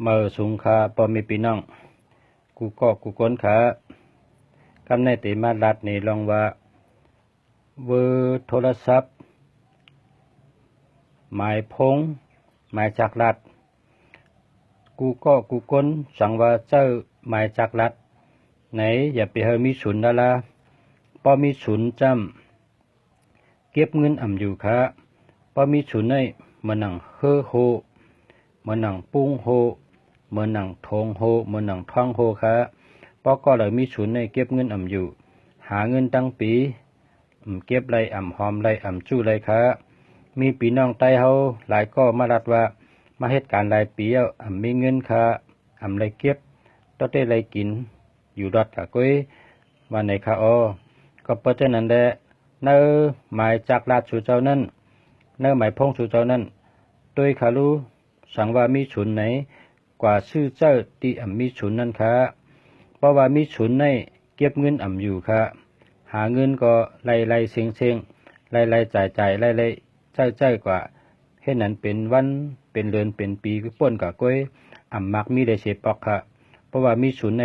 เมื่อสูงขาปอมีพี่น้องกูก็กูก้นขากำในติมาลัดนี่ลองว่าเวอร์โทรศัพท์หมายพงหมายจักรัดกูก็กูก้นสั่งว่าเจ้าหมายจักรัดไหนอย่าไปเฮมีศูนย์นั่นละพอมีศูนย์จำเก็บเงินอยู่ค่ะพอมีศูนย์ในเมื่อนังเฮอโฮเมื่อนังปุ้งโฮเมื่อนังทงโฮเมื่อนังท่องโฮค่ะพอก็เลยมีศูนย์ในเก็บเงินอยู่หาเงินตั้งปีเก็บไรหอมไรจู้ไรค่ะมีพี่น้องไต้เฮาหลายก็มารัดว่ามาเหตุการณ์หลายปีมีเงินค่ะไรเก็บต้องได้ไรกินอยู่รอดกะก้อยวันไหนค่ะก็เพราะฉะนั้นแหละเนื้อหมายจากราชสู่เจ้านั้นเนื้อหมายพงสู่เจ้านั้นโดยขารู้สั่งว่ามีฉุนไหนกว่าชื่อเจ้าที่มีฉุนนั้นค่ะเพราะว่ามีฉุนในเก็บเงินอยู่ค่ะหาเงินก็ไล่เซ็งไล่จ่ายไล่เจ้ากว่าเห็นนั้นเป็นวันเป็นเดือนเป็นปีก็ป่นกับก้อยมักมีได้เสียปอกค่ะเพราะว่ามีฉุนใน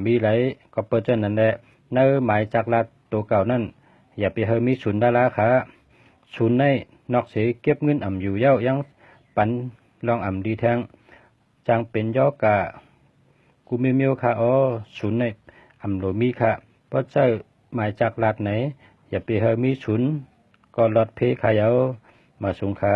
มีไหลก็เปิดเจนั่นแหละเนื้อหมายจากรัฐตัวเก่านั่นอย่าไปเฮมีศูนย์ดาราค่ะศูนย์ในนอกเสียเก็บเงินอยู่เย้ายังปันลองดีแทงจังเป็นย่อกะกูมีเมียวค่ะศูนย์ในโลมีค่ะเพราะเจ้าหมายจากรัฐไหนอย่าไปเฮมีศูนย์ก็ลดเพขายเอามาสงค่ะ